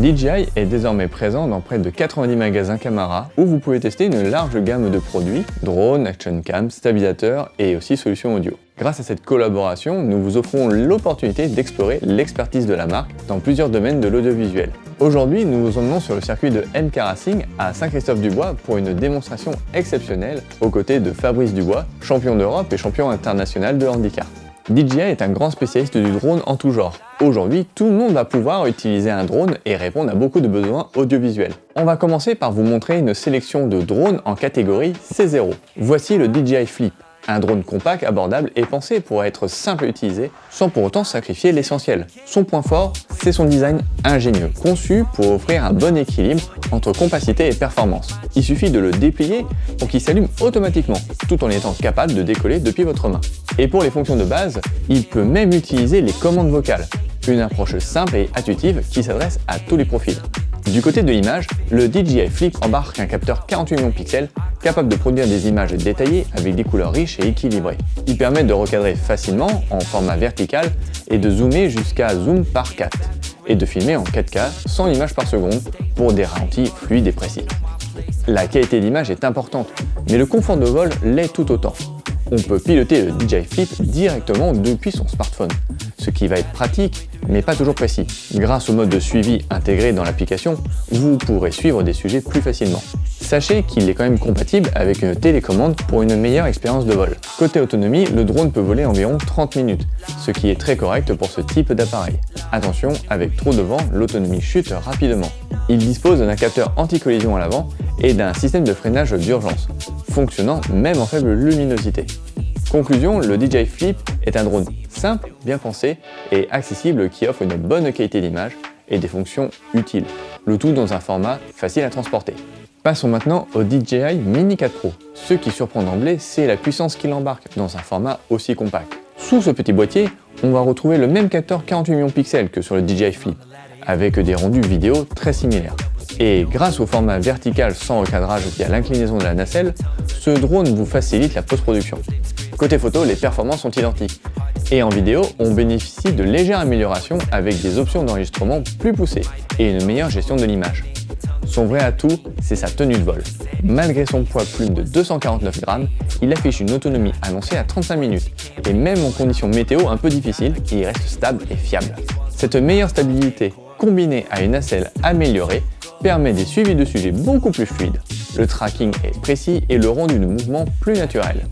DJI est désormais présent dans près de 90 magasins Camara où vous pouvez tester une large gamme de produits, drones, action cam, stabilisateurs et aussi solutions audio. Grâce à cette collaboration, nous vous offrons l'opportunité d'explorer l'expertise de la marque dans plusieurs domaines de l'audiovisuel. Aujourd'hui, nous vous emmenons sur le circuit de MK Racing à Saint-Christophe-du-Bois pour une démonstration exceptionnelle aux côtés de Fabrice Dubois, champion d'Europe et champion international de handicap. DJI est un grand spécialiste du drone en tout genre. Aujourd'hui, tout le monde va pouvoir utiliser un drone et répondre à beaucoup de besoins audiovisuels. On va commencer par vous montrer une sélection de drones en catégorie C0. Voici le DJI Flip, un drone compact, abordable et pensé pour être simple à utiliser sans pour autant sacrifier l'essentiel. Son point fort, c'est son design ingénieux, conçu pour offrir un bon équilibre entre compacité et performance. Il suffit de le déplier pour qu'il s'allume automatiquement, tout en étant capable de décoller depuis votre main. Et pour les fonctions de base, il peut même utiliser les commandes vocales, une approche simple et intuitive qui s'adresse à tous les profils. Du côté de l'image, le DJI Flip embarque un capteur 48 millions de pixels capable de produire des images détaillées avec des couleurs riches et équilibrées. Il permet de recadrer facilement en format vertical et de zoomer jusqu'à zoom par 4 et de filmer en 4K 100 images par seconde pour des ralentis fluides et précis. La qualité d'image est importante, mais le confort de vol l'est tout autant. On peut piloter le DJI Flip directement depuis son smartphone, ce qui va être pratique mais pas toujours précis. Grâce au mode de suivi intégré dans l'application, vous pourrez suivre des sujets plus facilement. Sachez qu'il est quand même compatible avec une télécommande pour une meilleure expérience de vol. Côté autonomie, le drone peut voler environ 30 minutes, ce qui est très correct pour ce type d'appareil. Attention, avec trop de vent, l'autonomie chute rapidement. Il dispose d'un capteur anti-collision à l'avant et d'un système de freinage d'urgence, fonctionnant même en faible luminosité. Conclusion, le DJI Flip est un drone simple, bien pensé et accessible qui offre une bonne qualité d'image et des fonctions utiles, le tout dans un format facile à transporter. Passons maintenant au DJI Mini 4 Pro. Ce qui surprend d'emblée, c'est la puissance qu'il embarque dans un format aussi compact. Sous ce petit boîtier, on va retrouver le même capteur 48 millions de pixels que sur le DJI Flip, avec des rendus vidéo très similaires. Et grâce au format vertical sans recadrage via l'inclinaison de la nacelle, ce drone vous facilite la post-production. Côté photo, les performances sont identiques. Et en vidéo, on bénéficie de légères améliorations avec des options d'enregistrement plus poussées et une meilleure gestion de l'image. Son vrai atout, c'est sa tenue de vol. Malgré son poids plume de 249 grammes, il affiche une autonomie annoncée à 35 minutes. Et même en conditions météo un peu difficiles, il reste stable et fiable. Cette meilleure stabilité, combinée à une nacelle améliorée, permet des suivis de sujets beaucoup plus fluides. Le tracking est précis et le rendu de mouvement plus naturel.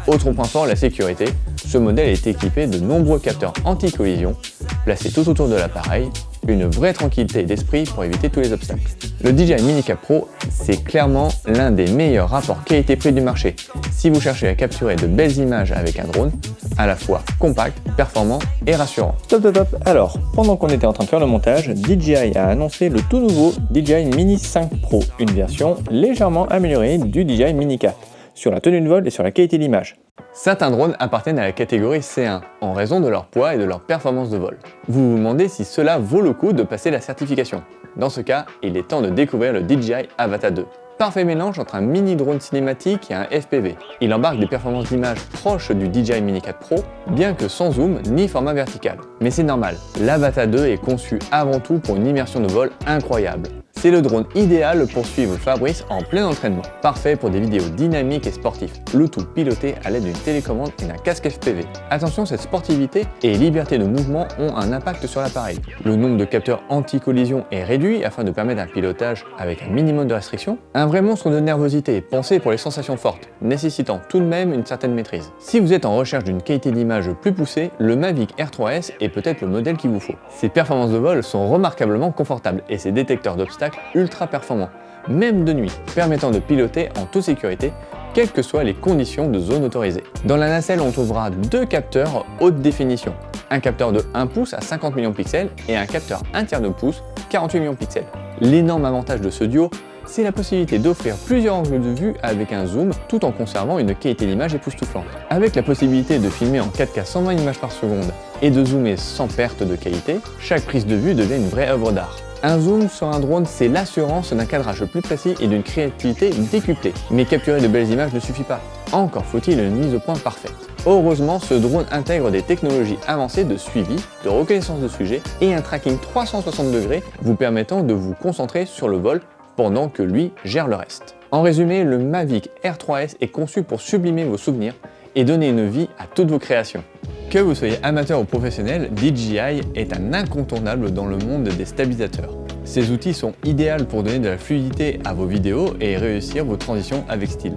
Autre point fort, la sécurité. Ce modèle est équipé de nombreux capteurs anti-collision placés tout autour de l'appareil, une vraie tranquillité d'esprit pour éviter tous les obstacles. Le DJI Mini 4 Pro, c'est clairement l'un des meilleurs rapports qualité-prix du marché. Si vous cherchez à capturer de belles images avec un drone, à la fois compact, performant et rassurant. Top. Alors, pendant qu'on était en train de faire le montage, DJI a annoncé le tout nouveau DJI Mini 5 Pro, une version légèrement améliorée du DJI Mini 4, sur la tenue de vol et sur la qualité d'image. Certains drones appartiennent à la catégorie C1 en raison de leur poids et de leur performance de vol. Vous vous demandez si cela vaut le coup de passer la certification. Dans ce cas, il est temps de découvrir le DJI Avata 2. Parfait mélange entre un mini drone cinématique et un FPV. Il embarque des performances d'image proches du DJI Mini 4 Pro, bien que sans zoom ni format vertical. Mais c'est normal, l'Avata 2 est conçu avant tout pour une immersion de vol incroyable. C'est le drone idéal pour suivre Fabrice en plein entraînement. Parfait pour des vidéos dynamiques et sportives, le tout piloté à l'aide d'une télécommande et d'un casque FPV. Attention, cette sportivité et liberté de mouvement ont un impact sur l'appareil. Le nombre de capteurs anti-collision est réduit afin de permettre un pilotage avec un minimum de restrictions. Un vrai monstre de nervosité pensé pour les sensations fortes, nécessitant tout de même une certaine maîtrise. Si vous êtes en recherche d'une qualité d'image plus poussée, le Mavic Air 3S est peut-être le modèle qu'il vous faut. Ses performances de vol sont remarquablement confortables et ses détecteurs d'obstacles ultra performants, même de nuit, permettant de piloter en toute sécurité, quelles que soient les conditions de zone autorisée. Dans la nacelle, on trouvera deux capteurs haute définition, un capteur de 1 pouce à 50 millions de pixels et un capteur 1 tiers de pouce, 48 millions de pixels. L'énorme avantage de ce duo, c'est la possibilité d'offrir plusieurs angles de vue avec un zoom tout en conservant une qualité d'image époustouflante. Avec la possibilité de filmer en 4K 120 images par seconde et de zoomer sans perte de qualité, chaque prise de vue devient une vraie œuvre d'art. Un zoom sur un drone, c'est l'assurance d'un cadrage plus précis et d'une créativité décuplée. Mais capturer de belles images ne suffit pas. Encore faut-il une mise au point parfaite. Heureusement, ce drone intègre des technologies avancées de suivi, de reconnaissance de sujet et un tracking 360 degrés vous permettant de vous concentrer sur le vol pendant que lui gère le reste. En résumé, le Mavic Air 3S est conçu pour sublimer vos souvenirs et donner une vie à toutes vos créations. Que vous soyez amateur ou professionnel, DJI est un incontournable dans le monde des stabilisateurs. Ces outils sont idéaux pour donner de la fluidité à vos vidéos et réussir vos transitions avec style.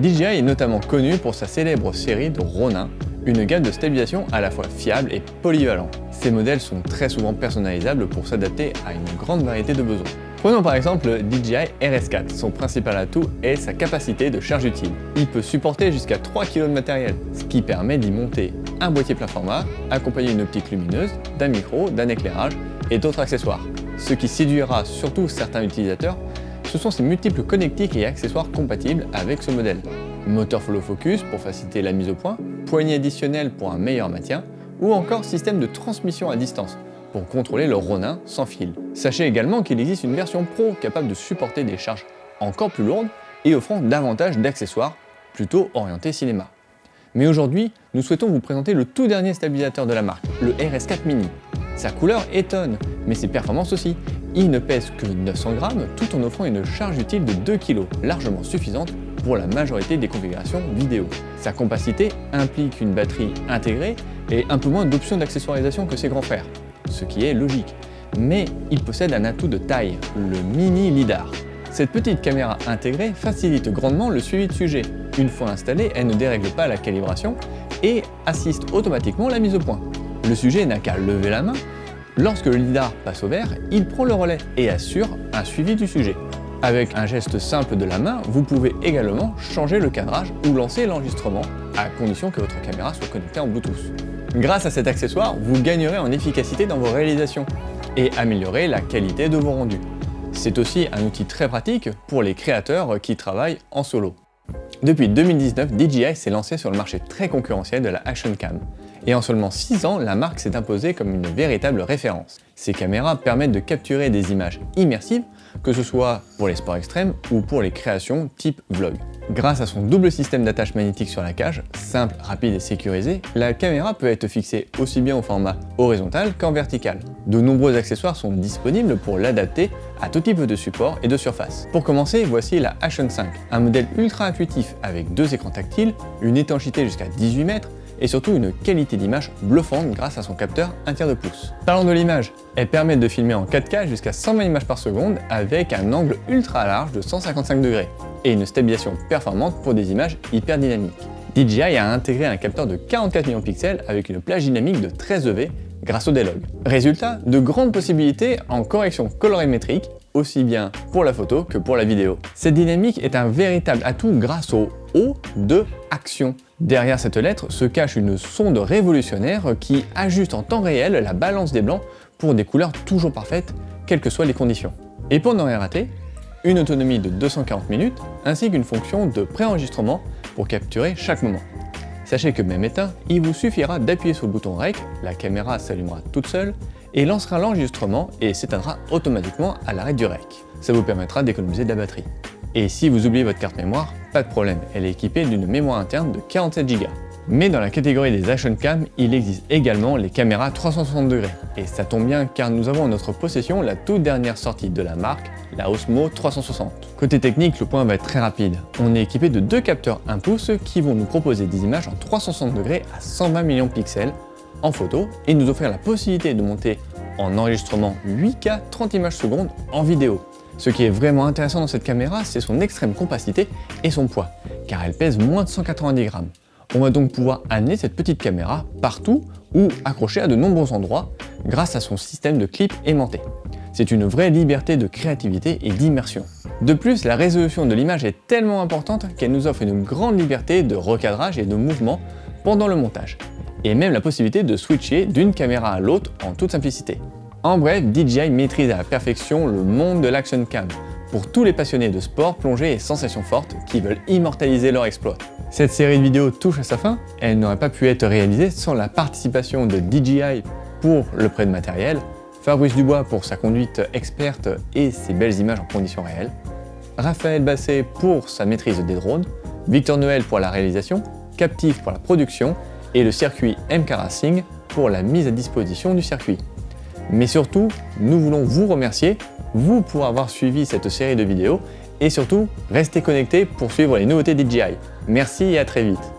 DJI est notamment connu pour sa célèbre série de Ronin, une gamme de stabilisation à la fois fiable et polyvalent. Ces modèles sont très souvent personnalisables pour s'adapter à une grande variété de besoins. Prenons par exemple le DJI RS4. Son principal atout est sa capacité de charge utile. Il peut supporter jusqu'à 3 kg de matériel, ce qui permet d'y monter un boîtier plein format, accompagné d'une optique lumineuse, d'un micro, d'un éclairage et d'autres accessoires. Ce qui séduira surtout certains utilisateurs, ce sont ses multiples connectiques et accessoires compatibles avec ce modèle. Moteur follow focus pour faciliter la mise au point, poignée additionnelle pour un meilleur maintien, ou encore système de transmission à distance pour contrôler le Ronin sans fil. Sachez également qu'il existe une version Pro capable de supporter des charges encore plus lourdes et offrant davantage d'accessoires, plutôt orientés cinéma. Mais aujourd'hui, nous souhaitons vous présenter le tout dernier stabilisateur de la marque, le RS4 Mini. Sa couleur étonne, mais ses performances aussi. Il ne pèse que 900 grammes tout en offrant une charge utile de 2 kg, largement suffisante pour la majorité des configurations vidéo. Sa compacité implique une batterie intégrée et un peu moins d'options d'accessoirisation que ses grands frères, ce qui est logique. Mais il possède un atout de taille, le mini lidar. Cette petite caméra intégrée facilite grandement le suivi de sujet. Une fois installée, elle ne dérègle pas la calibration et assiste automatiquement la mise au point. Le sujet n'a qu'à lever la main. Lorsque le lidar passe au vert, il prend le relais et assure un suivi du sujet. Avec un geste simple de la main, vous pouvez également changer le cadrage ou lancer l'enregistrement, à condition que votre caméra soit connectée en Bluetooth. Grâce à cet accessoire, vous gagnerez en efficacité dans vos réalisations et améliorerez la qualité de vos rendus. C'est aussi un outil très pratique pour les créateurs qui travaillent en solo. Depuis 2019, DJI s'est lancé sur le marché très concurrentiel de la Action Cam. Et en seulement 6 ans, la marque s'est imposée comme une véritable référence. Ces caméras permettent de capturer des images immersives, que ce soit pour les sports extrêmes ou pour les créations type vlog. Grâce à son double système d'attache magnétique sur la cage, simple, rapide et sécurisé, la caméra peut être fixée aussi bien au format horizontal qu'en vertical. De nombreux accessoires sont disponibles pour l'adapter à tout type de support et de surface. Pour commencer, voici la Action 5, un modèle ultra intuitif avec 2 écrans tactiles, une étanchéité jusqu'à 18 mètres, et surtout une qualité d'image bluffante grâce à son capteur 1/3 de pouce. Parlons de l'image, elle permet de filmer en 4K jusqu'à 120 images par seconde avec un angle ultra large de 155 degrés et une stabilisation performante pour des images hyper dynamiques. DJI a intégré un capteur de 44 millions de pixels avec une plage dynamique de 13 EV grâce au D-Log. Résultat, de grandes possibilités en correction colorimétrique, aussi bien pour la photo que pour la vidéo. Cette dynamique est un véritable atout grâce au O de Action. Derrière cette lettre se cache une sonde révolutionnaire qui ajuste en temps réel la balance des blancs pour des couleurs toujours parfaites, quelles que soient les conditions. Et pour ne rien rater, une autonomie de 240 minutes ainsi qu'une fonction de préenregistrement pour capturer chaque moment. Sachez que même éteint, il vous suffira d'appuyer sur le bouton REC, la caméra s'allumera toute seule et lancera l'enregistrement et s'éteindra automatiquement à l'arrêt du REC. Ça vous permettra d'économiser de la batterie. Et si vous oubliez votre carte mémoire, pas de problème, elle est équipée d'une mémoire interne de 47 Go. Mais dans la catégorie des Action Cam, il existe également les caméras 360 degrés. Et ça tombe bien car nous avons en notre possession la toute dernière sortie de la marque, la Osmo 360. Côté technique, le point va être très rapide. On est équipé de 2 capteurs 1 pouce qui vont nous proposer des images en 360 degrés à 120 millions de pixels en photo et nous offrir la possibilité de monter en enregistrement 8K 30 images secondes en vidéo. Ce qui est vraiment intéressant dans cette caméra, c'est son extrême compacité et son poids, car elle pèse moins de 190 grammes. On va donc pouvoir amener cette petite caméra partout ou accrocher à de nombreux endroits grâce à son système de clip aimanté. C'est une vraie liberté de créativité et d'immersion. De plus, la résolution de l'image est tellement importante qu'elle nous offre une grande liberté de recadrage et de mouvement pendant le montage, et même la possibilité de switcher d'une caméra à l'autre en toute simplicité. En bref, DJI maîtrise à la perfection le monde de l'Action Cam, pour tous les passionnés de sport, plongée et sensations fortes qui veulent immortaliser leur exploit. Cette série de vidéos touche à sa fin, elle n'aurait pas pu être réalisée sans la participation de DJI pour le prêt de matériel, Fabrice Dubois pour sa conduite experte et ses belles images en conditions réelles, Raphaël Basset pour sa maîtrise des drones, Victor Noël pour la réalisation, Captif pour la production et le circuit MK Racing pour la mise à disposition du circuit. Mais surtout, nous voulons vous remercier, vous pour avoir suivi cette série de vidéos et surtout, restez connectés pour suivre les nouveautés DJI. Merci et à très vite.